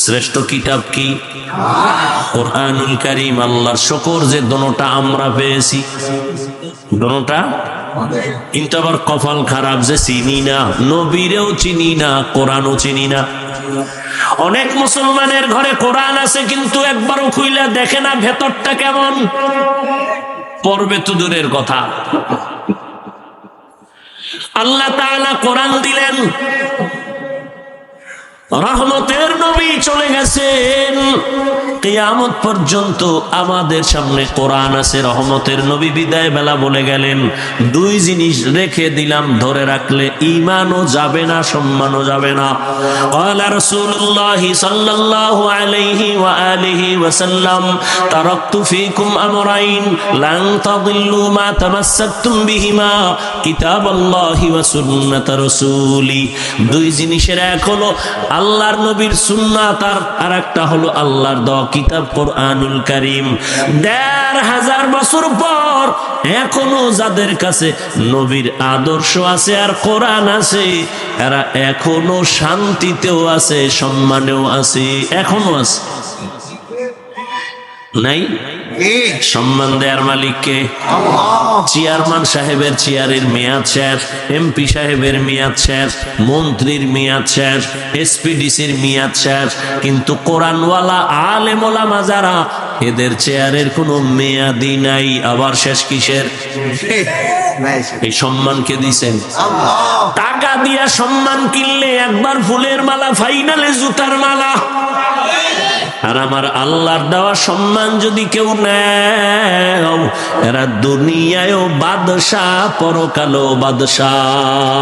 শ্রেষ্ঠ কিতাব কি? কোরআনুল কারীম। আল্লাহর শুকর যে দোনোটা আমরা পেয়েছি, দোনোটা। কিন্তু আবার কপাল খারাপ যে চিনি না, নবীরেও চিনি না, কোরআনও চিনি না। অনেক মুসলমানের ঘরে কোরআন আছে কিন্তু একবারও খুইলা দেখে না ভেতরটা কেমন। পড়বে তো দূরের কথা। আল্লাহ তাআলা কোরআন দিলেন, রহমতের নবী চলে গেছেন, কিয়ামত পর্যন্ত আমাদের সামনে কোরআন আছে। রহমতের নবী বিদায় বেলা বলে গেলেন, দুই জিনিস রেখে দিলাম, ধরে রাখলে ঈমানও যাবে না, সম্মানও যাবে না। ক্বালা রাসূলুল্লাহ সাল্লাল্লাহু আলাইহি ওয়া আলিহি ওয়া সাল্লাম, তারাকতু ফীকুম আমরাইন লান তাদিল্লু মা তামাসসাকতুম বিহিমা কিতাবাল্লাহি ওয়া সুন্নাত রাসূলি। দুই জিনিসের এক হলো আল্লাহর নবীর সুন্নাত, আর একটা হলো আল্লাহর দেওয়া কিতাব কোরআনুল কারীম। ১৫০০ বছর পর এখনো যাদের কাছে নবীর আদর্শ আছে আর কোরআন আছে, এরা এখনো শান্তিতেও আছে, সম্মানেও আছে, এখনো আছে। নাই? সম্মান দেয়ার মালিককে। চেয়ারম্যান সাহেবের চেয়ারের মেয়াদ শেষ, এমপি সাহেবের মেয়াদ শেষ, মন্ত্রীর মেয়াদ শেষ, এসপিডিসির মেয়াদ শেষ, কিন্তু কোরআনওয়ালা আলেম ওলামা যারা, এদের চেয়ারের কোনো মেয়াদই নাই। আবার শেষ কিসের? এই সম্মানকে দিছেন। টাকা দিয়া সম্মান কিনলে একবার ফুলের মালা, ফাইনালে জুতার মালা। আর আমার আল্লাহর দেওয়া সম্মান যদি কেউ নেয়, এরা দুনিয়ায়ও বাদশাহ, পরকালেও বাদশাহ।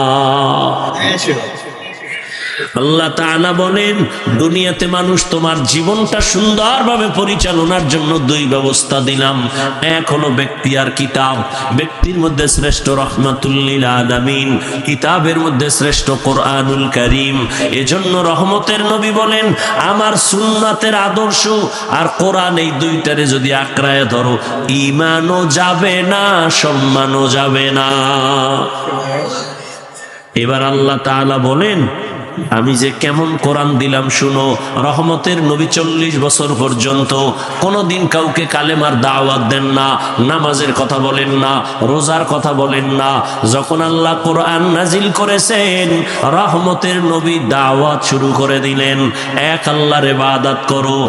আল্লাহ তাআলা বলেন, দুনিয়াতে মানুষ তোমার জীবনটা সুন্দরভাবে পরিচালনার জন্য দুই ব্যবস্থা দিলাম। এক হলো ব্যক্তি আর কিতাব। ব্যক্তির মধ্যে শ্রেষ্ঠ রহমাতুল লিল আলামিন, কিতাবের মধ্যে শ্রেষ্ঠ কোরআনুল কারীম। এজন্য রহমতের নবী বলেন, আমার সুন্নাতের আদর্শ আর কোরআন, এই দুইটারে যদি আঁকড়ায় ধরো, ঈমানও যাবে না, সম্মানও যাবে না। এবার আল্লাহ তাআলা বলেন, আমি যে কেমন কোরআন দিলাম শুনো। রহমতের নবী 40 বছর পর্যন্ত কোনদিন কাউকে কালেমার দাওয়াত দেন না, নামাজের কথা বলেন না, রোজার কথা বলেন না। যখন আল্লাহ কোরআন নাজিল করেছেন, রহমতের নবী দাওয়াত শুরু করে দিলেন, এক আল্লাহর ইবাদত করো,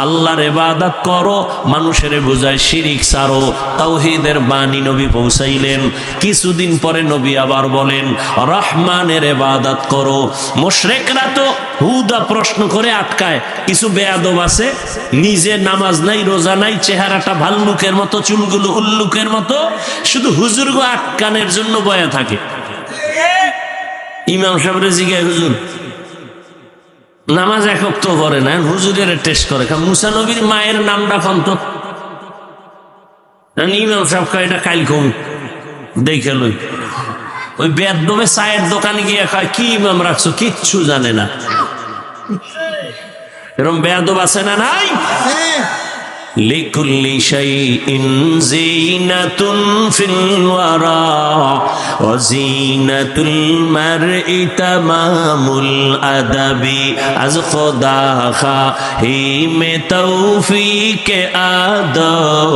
আল্লাহর ইবাদত করো। মানুষের বুঝায় শিরিক ছাড়ো, তাওহীদের বাণী নবী পৌঁছাইলেন। কিছুদিন পরে নবী আবার বলেন, রহমানের ইবাদত করো। মুশরিকরা তো হুদা প্রশ্ন করে আটকায়। কিছু বেয়াদব আছে, নিজে নামাজ নাই, রোজা নাই, চেহারাটা ভাল্লুকের মতো, চুলগুলো উল্লুকের মতো, শুধু হুজুরগো আটকানের জন্য বয়া থাকে। ইমাম সাহেবের জিগায়, হুজুর নামাজ এক ওয়াক্ত পড়ে না, হুজুরের টেস্ট করে। মুসা নবীর মায়ের নামটা কন্ত, ইমাম সাহেব কয় এটা কাইল কম দেখে লই। ওই বেদবে চায়ের দোকানে গিয়ে খায়, কি ইমাম রাখছো, কিচ্ছু জানে না। এরকম বেয়াদব আছে না নাই? লিকুল্লি শাইইন যিনাতুন ফিল ওয়ারা ওয়া যিনাতুল মারই তামামুল আদাবি। আজ খোদা খাহিমে তৌফিকে আদব,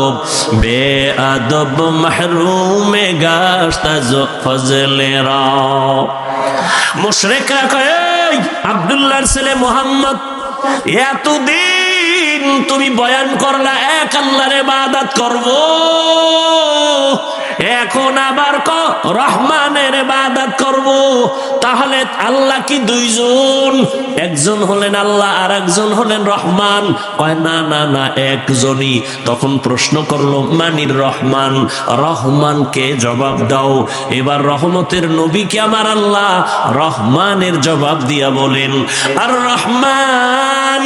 বেআদব মাহরুমে গাশত আজ ফজলেরা। মুশরিকরা কয়, আব্দুল্লাহর ছেলে মুহাম্মদ, এতদিন তুমি বয়ান করলা এক আল্লাহর ইবাদত করব, এখন আবার রহমানের ইবাদত করব। তাহলে আল্লাহ কি দুইজন? একজন হলেন আল্লাহ আর একজন হলেন রহমান। কয় না না না, একজনই। তখন প্রশ্ন করলো, মানির রহমান? রহমানকে জবাব দাও। এবার রহমতের নবীকে আমার আল্লাহ রহমানের জবাব দিয়া বলেন, আর রহমান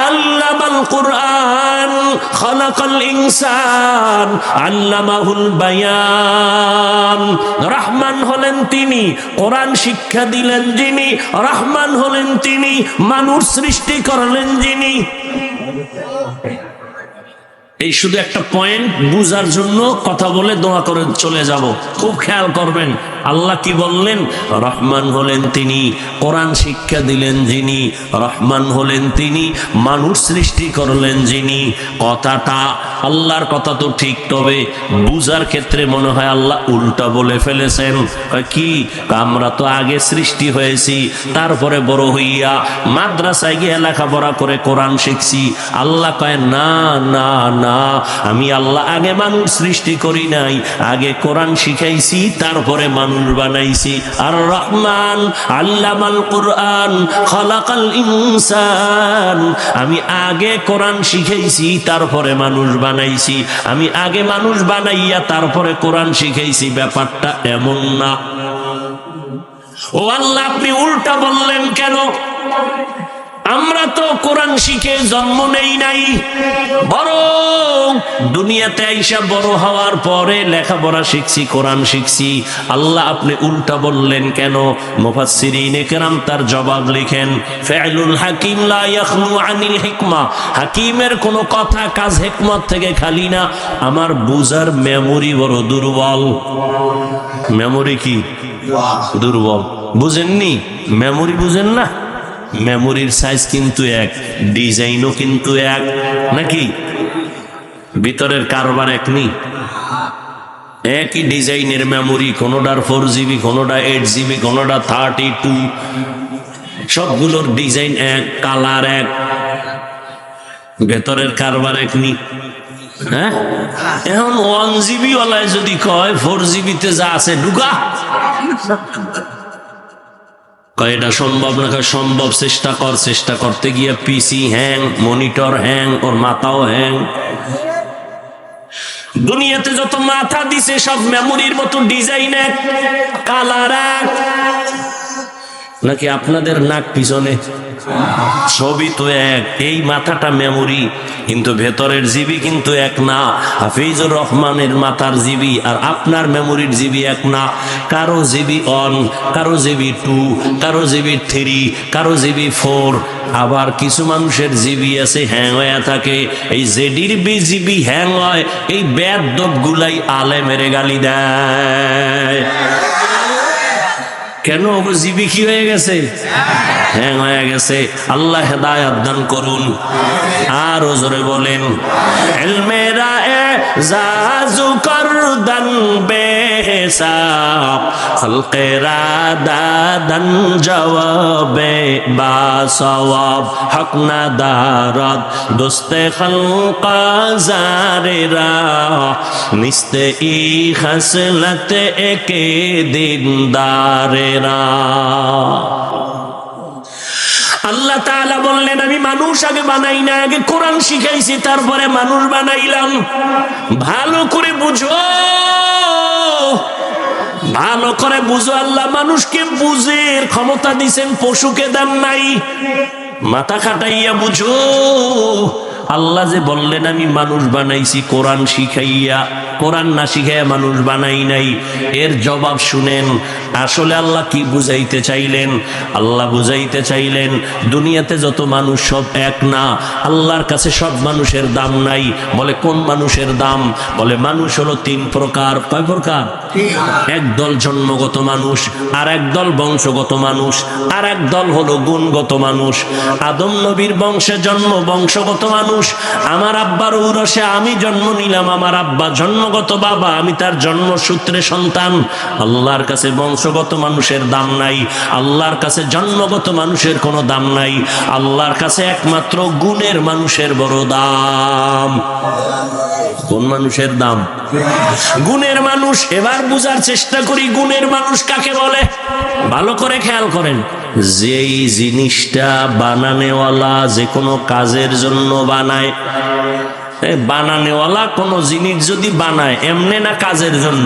আল্লামাল কুরআন খালাকাল ইনসান আল্লামাহুল বায়ান। রহমান হলেন তিনি, কোরআন শিক্ষা দিলেন যিনি। রহমান হলেন তিনি, মানুষ সৃষ্টি করলেন যিনি। এই শুধু একটা পয়েন্ট বুঝার জন্য কথা বলে দোয়া করে চলে যাব। খুব খেয়াল করবেন, আল্লাহ কি বললেন? রহমান হলেন তিনি, কোরআন শিক্ষা দিলেন যিনি, রহমান হলেন তিনি, মানুষ সৃষ্টি করলেন যিনি। কথাটা আল্লাহর কথা তো ঠিক, তবে বুঝার ক্ষেত্রে মনে হয় আল্লাহ উল্টা বলে ফেলেছেন। কি? আমরা তো আগে সৃষ্টি হয়েছি, তারপরে বড় হইয়া মাদ্রাসায় গিয়ে লেখাপড়া করে কোরআন শিখছি। আল্লাহ কয় না না না, আমি আল্লাহ আগে মানুষ সৃষ্টি করি নাই, আগে কোরআন শিখাইছি, তারপরে মানুষ বানাইছি। আর রহমান আল্লামাল কুরআন খালাকাল ইনসান, আমি আগে কোরআন শিখাইছি, তারপরে মানুষ বানাইছি। আমি আগে মানুষ বানাইয়া তারপরে কোরআন শিখাইছি, ব্যাপারটা এমন না। ও আল্লাহ, আপনি উল্টা বললেন কেন? আমরা তো কোরআন শিখে জন্ম নেই নাই, বরং দুনিয়াতে আইসা বড় হওয়ার পরে লেখাপড়া শিখছি, কোরআন শিখছি। আল্লাহ আপনি উল্টা বললেন কেন? মুফাসসিরিনে কেরাম তার জবাব লিখেন, ফি'লুল হাকিম লা ইয়াখলু আনিল হিকমা, হাকিমের কোনো কথা কাজ হিকমত থেকে খালি না। আমার বুঝার মেমোরি বড় দুর্বল। মেমোরি কি দুর্বল? বুঝেননি? মেমোরি বুঝেন না? মেমোরির সাইজ কিন্তু এক, ডিজাইনও কিন্তু এক, নাকি? ভিতরের কারবার এক নি, একই ডিজাইনের মেমোরি, কোনোটার 4GB, কোনোটা 8GB, কোনোটা 32, সবগুলোর ডিজাইন এক, কালার এক, ভেতরের কারবার এক নি। হ্যাঁ, এখন 1GB ওয়ালায় যদি কয় 4GB-তে যা আছে ঢুকা, এটা সম্ভব না। সম্ভব, চেষ্টা কর। চেষ্টা করতে গিয়ে পিসি হ্যাং, মনিটর হ্যাং, ওর মাথাও হ্যাং। দুনিয়াতে যত মাথা দিছে সব মেমোরির মতো ডিজাইন এক, কালার এক। নাকি আপনাদের নাক পিছনে? ছবি তো এক, এই মাথাটা মেমোরি, কিন্তু ভেতরের জিবি কিন্তু এক না। হাফিজুর রহমানের মাথার জিবি আর আপনার মেমোরির জিবি এক না। কারো জিবি 1, কারো জিবি 2, কারো জিবি 3, কারো জিবি 4। আবার কিছু মানুষের জিবি আছে হ্যাং হয়ে থাকে। এই জেডির জিবি হ্যাং হয়, এই বেয়াদব গুলাই আলে মেরে গালি দেয়। কেন? জিবি কি হয়ে গেছে? হ্যাং হয়ে গেছে। আল্লাহ হেদায়াত দান করুন। আর জোরে বলেন, ইলমেরা এজাজু করদান বেহিসাব, খলকেরা দাদান জওয়াবে বা সওয়াব, হক না দারদ দোস্তে খলকা জারেরা, নিস্তে ই খসলত একে দিনদারে। আল্লাহ তাআলা বললেন, আমি মানুষ আগে বানাই না, আগে কোরআন শিখাইছি, তারপরে মানুষ বানাইলাম। ভালো করে বুঝো, ভালো করে বুঝো। আল্লাহ মানুষকে বুঝের ক্ষমতা দিছেন, পশুকে দেন নাই। মাথা খাটাইয়া বুঝো। আল্লাহ যে বললেন আমি মানুষ বানাইছি কোরআন শিখাইয়া, কোরআন না শিখাইয়া মানুষ বানাই নাই, এর জবাব শুনেন। আসলে আল্লাহ কি বুঝাইতে চাইলেন? আল্লাহ বুঝাইতে চাইলেন দুনিয়াতে যত মানুষ সব এক না, আল্লাহর কাছে সব মানুষের দাম নাই। বলে কোন মানুষের দাম? বলে মানুষ হলো 3 প্রকার। কয় প্রকার? একদল জন্মগত মানুষ, আর একদল বংশগত মানুষ, আর একদল হলো গুণগত মানুষ। আদম নবীর বংশে জন্ম, বংশগত মানুষ। আমার আব্বার ঔরসে আমি জন্ম নিলাম, আমার আব্বা জন্মগত বাবা, আমি তার জন্মসূত্রে সন্তান। আল্লাহর কাছে বংশগত মানুষের দাম নাই, আল্লাহর কাছে জন্মগত মানুষের কোনো দাম নাই। আল্লাহর কাছে একমাত্র গুণের মানুষের বড় দাম। কোন মানুষের দাম? গুণের মানুষ। এবার বুঝার চেষ্টা করি গুণের মানুষ কাকে বলে। ভালো করে খেয়াল করেন, যেই জিনিসটা বানানেওয়ালা যে কোনো কাজের জন্য বানায়, বানানেওয়ালা কোনো জিনিস যদি বানায় এমনি না কাজের জন্য,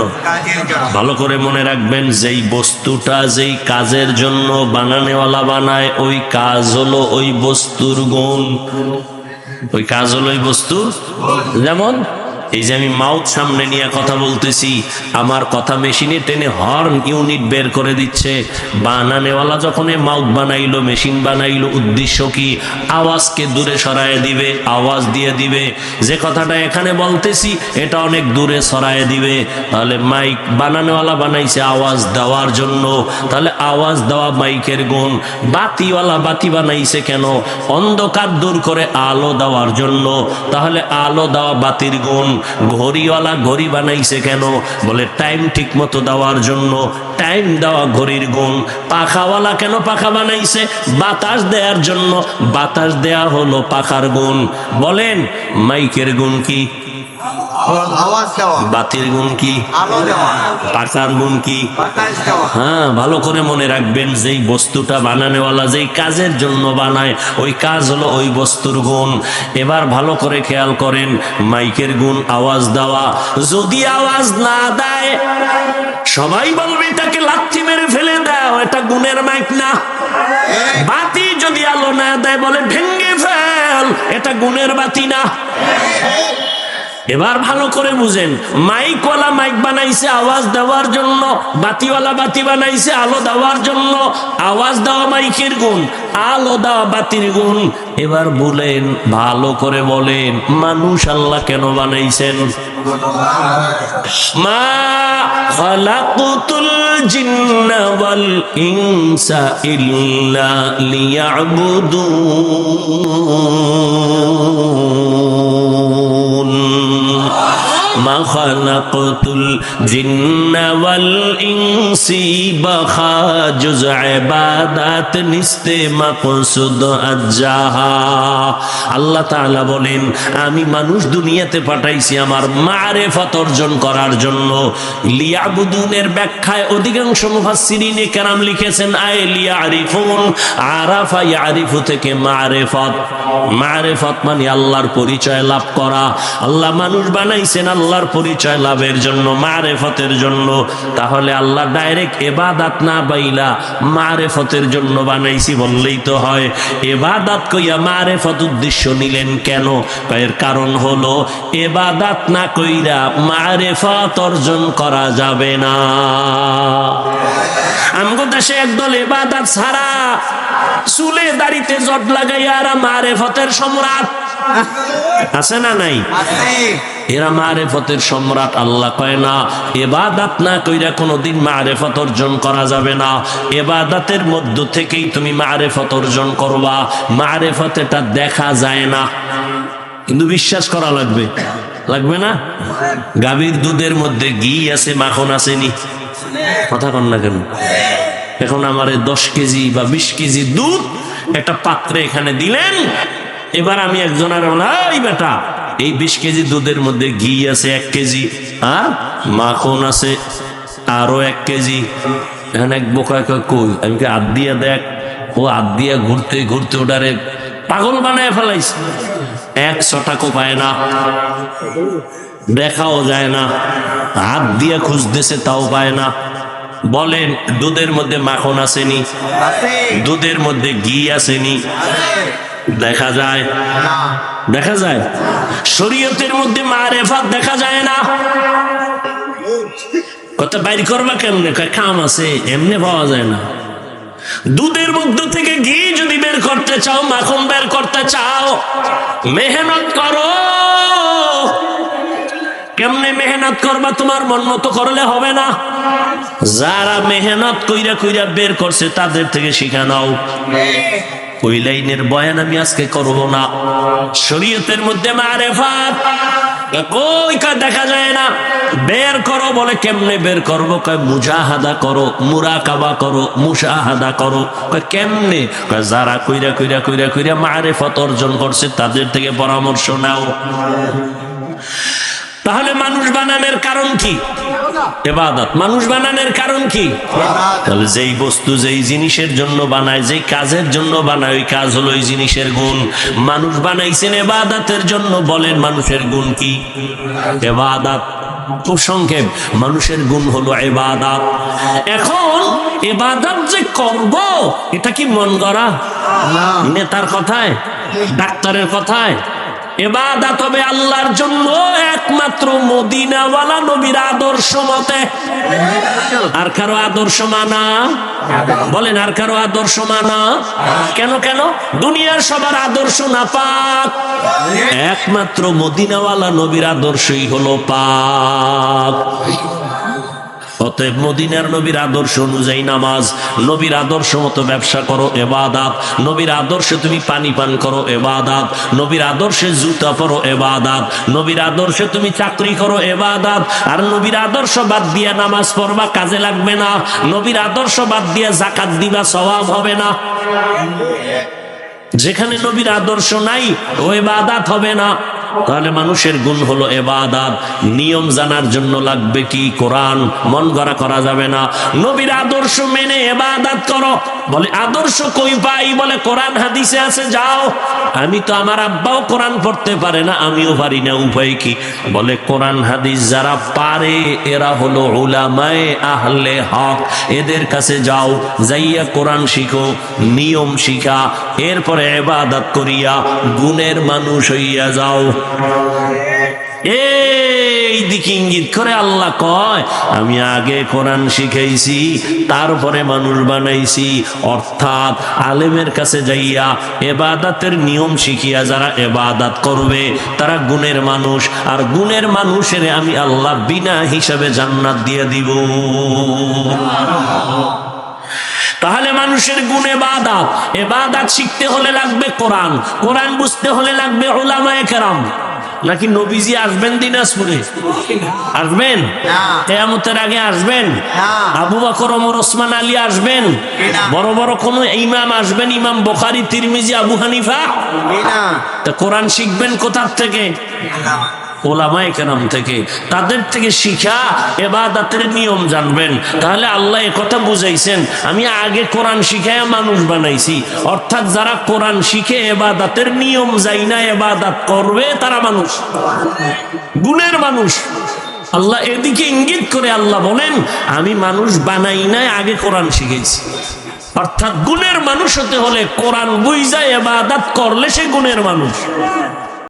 ভালো করে মনে রাখবেন, যেই বস্তুটা যেই কাজের জন্য বানানেওয়ালা বানায়, ওই কাজ হলো ওই বস্তুর গুণ। ওই কাজ হলো ওই বস্তুর। যেমন এই যে আমি মাউথ সামনে নিয়ে কথা বলতেছি, আমার কথা মেশিনে টেনে হর্ন ইউনিট বের করে দিচ্ছে। বানানেওয়ালা যখন মাউথ বানাইলো, মেশিন বানাইলো, উদ্দেশ্য কি? আওয়াজকে দূরে সরায় দিবে, আওয়াজ দিয়ে দিবে। যে কথাটা এখানে বলতেছি এটা অনেক দূরে সরায় দিবে। তাহলে মাইক বানানেওয়ালা বানাইছে আওয়াজ দেওয়ার জন্য, তাহলে আওয়াজ দেওয়া মাইকের গুণ। বাতিওয়ালা বাতি বানাইছে কেন? অন্ধকার দূর করে আলো দেওয়ার জন্য, তাহলে আলো দেওয়া বাতির গুণ। ঘড়িওয়ালা ঘড়ি বানাইছে কেন? বলে টাইম ঠিক মতো দেওয়ার জন্য, টাইম দেওয়া ঘড়ির গুণ। পাখাওয়ালা কেন পাখা বানাইছে? বাতাস দেওয়ার জন্য, বাতাস দেয়া হলো পাখার গুণ। বলেন মাইকের গুণ কি? বাতির গুণ কি? পাখার গুণ কি? হ্যাঁ, ভালো করে মনে রাখবেন, যেই বস্তুটা বানানোওয়ালা যেই কাজের জন্য বানায়, ওই কাজ হলো ওই বস্তুর গুণ। এবার ভালো করে খেয়াল করেন, মাইকের গুণ আওয়াজ দেওয়া। যদি আওয়াজ না দেয় সবাই বলবে এটাকে লাথি মেরে ফেলে দাও, এটা গুণের মাইক না। বাতি যদি আলো না দেয় বলে ভেঙ্গে ফেল, এটা গুণের বাতি না। এবার ভালো করে বুঝেন, মাইকওয়ালা মাইক বানাইছে আওয়াজ দেওয়ার জন্য, বাতিওয়ালা বাতি বানাইছে আলো দেওয়ার জন্য। আওয়াজ দেওয়া মাইকের গুণ, আলো দেওয়া বাতির গুণ। এবার বলেন, ভালো করে বলেন, মানুষ আল্লাহ কেন বানাইছেন? মা খালাকুতুল জিন্না ওয়াল ইনসা ইল্লা লিয়াবুদুন। মা খালাকুতুল জিন্না ওয়াল ইনসি বাখা জুজ ইবাদাত নিস্তে মাকসুদ আজ্জাহা। আল্লাহ তাআলা বলেন, আমি মানুষ দুনিয়াতে পাঠাইছি আমার মারিফত অর্জন করার জন্য। লিয়াবুদুনের ব্যাখ্যায় অধিকাংশ মুফাসসিরিনে কেরাম লিখেছেন আয় লিয়ারিফুন। আরাফা ইয়ারিফু থেকে মারিফত, মারিফত মানে আল্লাহর পরিচয় লাভ করা। আল্লাহ মানুষ বানাইছেন আল্লাহর পরিচয় লাভের জন্য, মারিফতের জন্য। তাহলে আল্লাহ ডাইরেক্ট ইবাদত না বাইলা মারিফতের জন্য বানাইছি বললেই তো হয়। ইবাদত কইয়া মারিফত উদ্দেশ্য নিলেন কেন? এর কারণ হলো ইবাদত না কইরা মারিফত অর্জন করা যাবে না। আমগো দেশে একদল ইবাদত ছাড়া চুলে দাড়িতে জট লাগাইয়া আর মারিফতের সম্রাট আছে না নাই? এরা মারিফতের সম্রাট। আল্লাহ কয় না, ইবাদত না কইরা কোনোদিন মারিফত অর্জন করা যাবে না। ইবাদতের মধ্য থেকেই তুমি মারিফত অর্জন করবা। মারিফত এটা দেখা যায় না, কিন্তু বিশ্বাস করা লাগবে, লাগবে না? গাভীর দুধের মধ্যে ঘি আছে, মাখন আসেনি? কথা কন না কেন? এখন আমারে 10 কেজি বা 20 কেজি দুধ একটা পাত্রে এখানে দিলেন। এবার আমি একজনের এই বেটা, এই 20 কেজি দুধের মধ্যে ঘি আছে 1 কেজি, আর মাখন আছে আরো 1 কেজি। এখানে এক বোকা কই, আমি হাত দিয়া দেখ। ও হাত দিয়া ঘুরতে ঘুরতে ওটারে পাগল বানায় ফেলাইছে। 100 টাকা পায় না, দেখাও যায় না, হাত দিয়া খুঁজতেছে তাও পায় না। বলেন, দুধের মধ্যে মাখন আসেনি? দুধের মধ্যে ঘি আসেনি? দেখা যায়? দেখা যায়? শরীয়তের মধ্যে মারিফত দেখা যায় না। কথা বাইর করবা কেমনে? কাম আছে, এমনি পাওয়া যায় না। দুধের মধ্য থেকে ঘি যদি বের করতে চাও, মাখন বের করতে চাও, মেহনত করো। কেমনে মেহনত করবা? তোমার মন মতো করলে হবে না। যারা মেহনত কইরা কইরা বের করছে তাদের থেকে শিখা নাও। ওই লাইনের বয়ান আমি আজকে করব না। শরীয়তের মধ্যে মারিফত কই দেখা যায় না, বের করো। বলে কেমনে বের করবো? কয় মুজাহাদা করো, মুরাকাবা করো, মুশাহাদা করো। কয় কেমনে? কয় যারা কইরা কইরা কইরা কইরা মারিফত অর্জন করছে তাদের থেকে পরামর্শ নাও। তাহলে মানুষ বানানোর কারণ কি? ইবাদত। মানুষ বানানোর কারণ কি? তাহলে যেই বস্তু যেই জিনিসের জন্য বানায়, যেই কাজের জন্য বানায়, ওই কাজ হলো ওই জিনিসের গুণ। মানুষ বানাইছেন ইবাদতের জন্য। বলেন মানুষের গুণ কি? ইবাদত। খুব সংক্ষেপ, মানুষের গুণ হলো ইবাদত। এখন ইবাদত যে করব, এটা কি মন গড়া? নেতার কথায়, ডাক্তারের কথায়, ইবাদত হবে আল্লাহর জন্য একমাত্র মদিনাওয়ালা নবীর আদর্শ মতে। আর কারো আদর্শ মানা, বলেন আর কারো আদর্শ মানা? কেন কেন? দুনিয়ার সবার আদর্শ নাপাক, একমাত্র মদিনাওয়ালা নবীর আদর্শই হলো পাক। অতএব মদিনার নবীর আদর্শ অনুযায়ী নামাজ, নবীর আদর্শ মতো ব্যবসা করো ইবাদত, নবীর আদর্শে তুমি পানি পান করো ইবাদত, নবীর আদর্শে জুতা পরো ইবাদত, নবীর আদর্শে তুমি চাকরি করো ইবাদত। আর নবীর আদর্শ বাদ দিয়ে নামাজ পড়বা কাজে লাগবে না, নবীর আদর্শ বাদ দিয়ে যাকাত দিবা সওয়াব হবে না। যেখানে নবীর আদর্শ নাই ও ইবাদত হবে না। তাহলে মানুষের গুণ হলো ইবাদত। নিয়ম জানার জন্য লাগবে কি? কোরআন। মন গড়া করা যাবে না। নবীর আদর্শ মেনে ইবাদত করো। বলে আদর্শ কই পাই? বলে কোরআন হাদিসে আছে। যাও, আমি তো, আমার আব্বাও কোরআন পড়তে পারে না, আমিও পারি না, উপায় কি? বলে কোরআন হাদিস যারা পারে এরা হলো উলামায়ে আহলে হক, এদের কাছে যাও, যাইয়া কোরআন শিখো, নিয়ম শিখা, এরপরে ইবাদত করিয়া গুণের মানুষ হইয়া যাও। এই দিকে ইঙ্গিত করে আল্লাহ কয়, আমি আগে কোরআন শিখাইছি, তারপরে মানুষ বানাইছি। অর্থাৎ আলেমের কাছে যাইয়া ইবাদতের নিয়ম শিখিয়া যারা ইবাদত করবে তারা গুণের মানুষ, আর গুণের মানুষের আমি আল্লাহ বিনা হিসাবে জান্নাত দিয়ে দিব। তাহলে মানুষের গুণ ইবাদত, ইবাদত শিখতে হলে লাগবে কোরআন, কোরআন বুঝতে হলে লাগবে উলামায়ে কেরাম। নাকি নবীজি আসবেন দিনাজপুরে? আসবেন? কিয়ামতের আগে আসবেন? আবু বকর, ওমর, ওসমান, আলী আসবেন? বড় বড় কোন ইমাম আসবেন? ইমাম বুখারী, তিরমিজি, আবু হানিফা? তা কোরআন শিখবেন কোথার থেকে? উলামায়ে কেরাম থেকে। তাদের থেকে শিখা ইবাদতের নিয়ম জানবেন। তাহলে আল্লাহ একথা বুঝাইছেন, আমি আগে কোরআন শিখায়া মানুষ বানাইছি। অর্থাৎ যারা কোরআন শিখে ইবাদতের নিয়ম যাই না ইবাদত করবে তারা মানুষ, গুণের মানুষ। আল্লাহ এদিকে ইঙ্গিত করে আল্লাহ বলেন, আমি মানুষ বানাই নাই, আগে কোরআন শিখেছি। অর্থাৎ গুণের মানুষ হতে হলে কোরআন বুঝা ইবাদত করলে সে গুণের মানুষ।